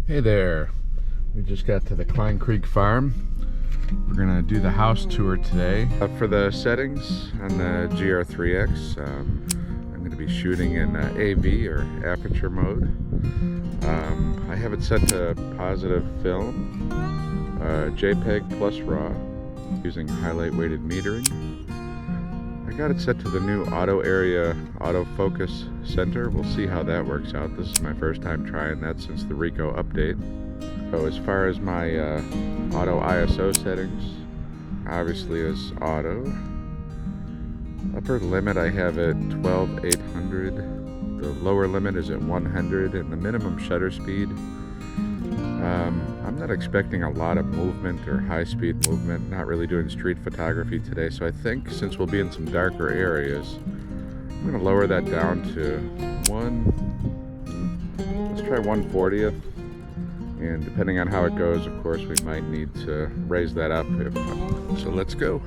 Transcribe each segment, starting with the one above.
Hey there, we just got to the Kline Creek Farm. We're gonna do the house tour today. For the settings on the GR3X, I'm gonna be shooting in AV or aperture mode. I have it set to positive film, JPEG plus RAW, using highlight weighted metering. I got it set to the new auto area autofocus center. We'll see how that works out. This is my first time trying that since the Ricoh update. So as far as my auto ISO settings, obviously is auto. Upper limit I have at 12,800. The lower limit is at 100, and the minimum shutter speed. I'm not expecting a lot of movement or high-speed movement. Not really doing street photography today, so I think since we'll be in some darker areas, I'm going to lower that down to let's try 1/40th. And depending on how it goes, of course, we might need to raise that up. So let's go.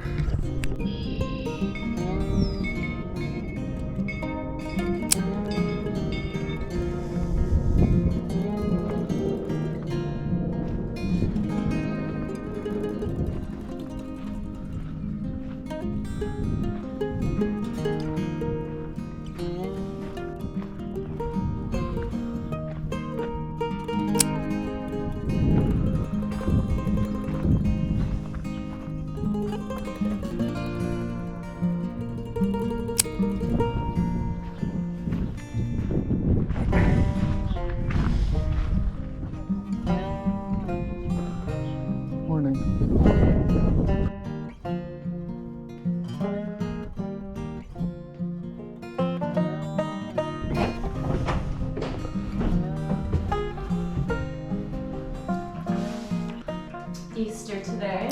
Easter today.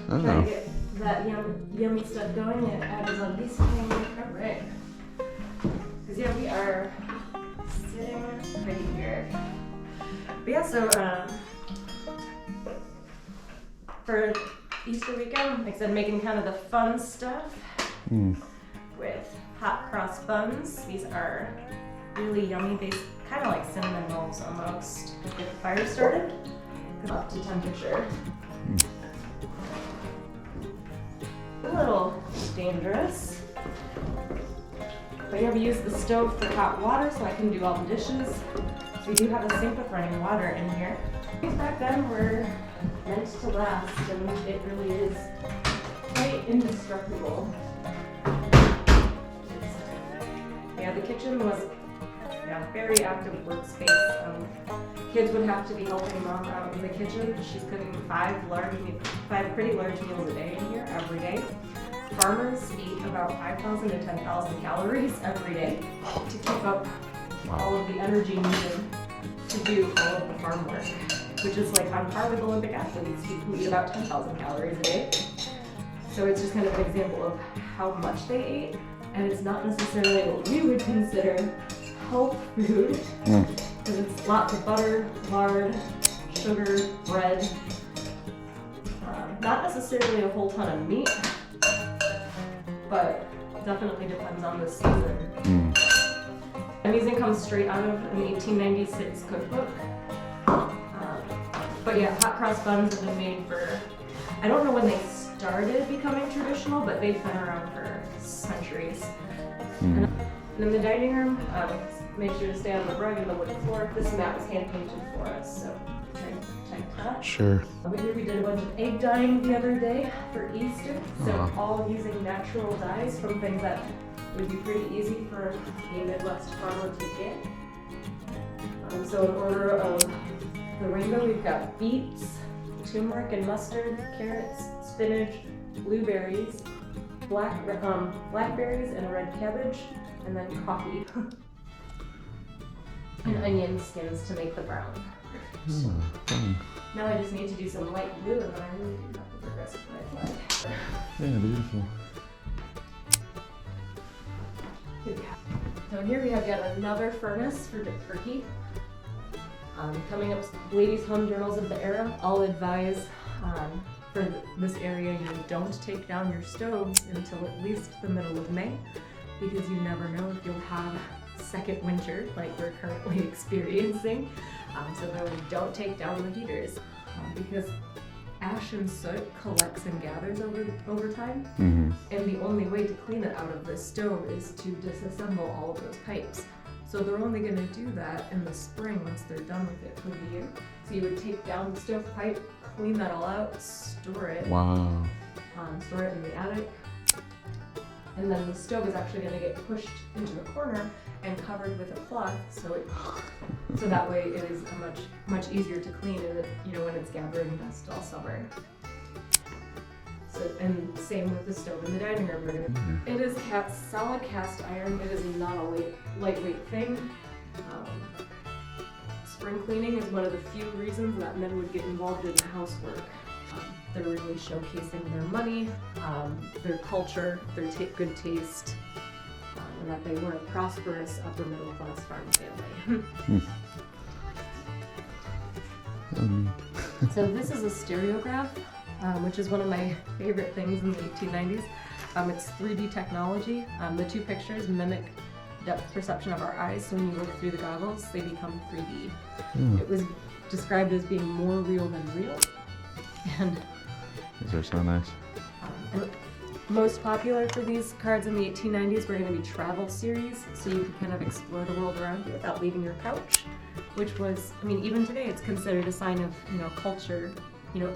Oh. Try to get that yummy stuff going at Amazon. These things are right. Because yeah, we are sitting right here. But yeah, so for Easter weekend, like I said, making kind of the fun stuff with hot cross buns. These are really yummy. They kind of like cinnamon rolls almost. Get the fire started. Up to temperature. A little dangerous. But yeah, we use the stove for hot water so I can do all the dishes. So we do have a sink with running water in here. These back then were meant to last, and it really is quite indestructible. Yeah, the kitchen was a very active workspace. Kids would have to be helping mom out in the kitchen. She's cooking five pretty large meals a day in here every day. Farmers eat about 5,000 to 10,000 calories every day to keep up all of the energy needed to do all of the farm work, which is like on par with Olympic athletes who eat about 10,000 calories a day. So it's just kind of an example of how much they ate, and it's not necessarily what we would consider health food. Because it's lots of butter, lard, sugar, bread. Not necessarily a whole ton of meat, but definitely depends on the season. And these come straight out of an 1896 cookbook. But yeah, hot cross buns have been made for, I don't know when they started becoming traditional, but they've been around for centuries. And in the dining room, make sure to stay on the rug and the wood floor. This mat was hand painted for us, so tight touch. Sure. Over here we did a bunch of egg dyeing the other day for Easter. So all using natural dyes from things that would be pretty easy for a Midwest farmer to get. So in order of the rainbow, we've got beets, turmeric and mustard, carrots, spinach, blueberries, blackberries and red cabbage, and then coffee. And onion skins to make the brown. Now I just need to do some light blue, and then I really do have the progressive red flag. Yeah, beautiful. So here we have yet another furnace for heat. Coming up, ladies' home journals of the era. I'll advise for this area you don't take down your stoves until at least the middle of May, because you never know if you'll have second winter like we're currently experiencing. So then we don't take down the heaters because ash and soot collects and gathers over time. Mm-hmm. And the only way to clean it out of the stove is to disassemble all of those pipes. So they're only going to do that in the spring once they're done with it for the year. So you would take down the stovepipe, clean that all out, store it. Wow. Store it in the attic. And then the stove is actually going to get pushed into the corner and covered with a cloth, so that way it is much easier to clean, and when it's gathering dust all summer. So, and same with the stove in the dining room. It is solid cast iron. It is not a lightweight thing. Spring cleaning is one of the few reasons that men would get involved in housework. They're really showcasing their money, their culture, their good taste, and that they were a prosperous upper middle class farm family. So this is a stereograph, which is one of my favorite things in the 1890s. It's 3D technology. The two pictures mimic depth perception of our eyes, so when you look through the goggles, they become 3D. It was described as being more real than real. And these are so nice. And most popular for these cards in the 1890s were going to be travel series, so you could kind of explore the world around you without leaving your couch, which was, even today it's considered a sign of, culture. You're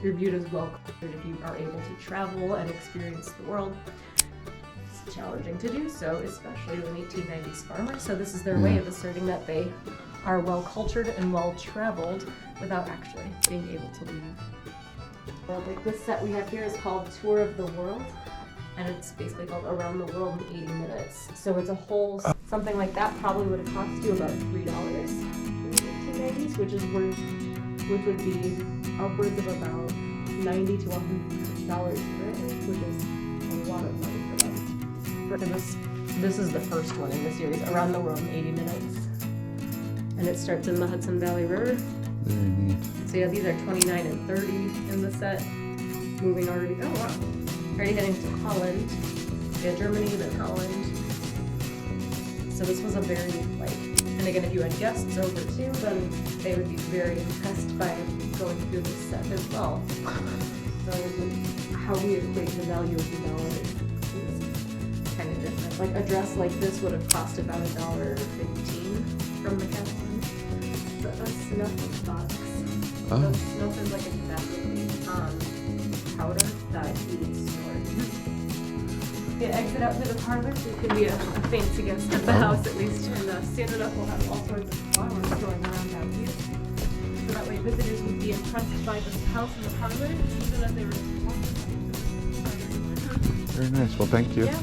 viewed as well cultured if you are able to travel and experience the world. It's challenging to do so, especially in 1890s farmers, so this is their way of asserting that they are well cultured and well traveled without actually being able to leave. Well, this set we have here is called Tour of the World, and it's basically called Around the World in 80 Minutes. So it's a whole, something like that probably would have cost you about $3 in the 1890s, which would be upwards of about $90 to $100 currently, which is a lot of money for them. This is the first one in the series, Around the World in 80 Minutes. And it starts in the Hudson Valley River. Very neat. So yeah, these are 29 and 30 in the set. Moving already, oh wow. Already heading to Holland. Yeah, Germany, then Holland. So this was a very, and again, if you had guests over too, then they would be very impressed by going through this set as well. So how we equate the value of the dollar is kind of different. Like a dress like this would have cost about $1.15 from the castle. A snuff box. Oh. So snuff is like a tobacco powder that is stored. You exit out to the parlor, so you can be a fancy guest at the house at least, and soon enough we'll have all sorts of flowers going around down here. So that way visitors would be impressed by this house and the parlor, even if they were Very nice. Well, thank you. Yeah.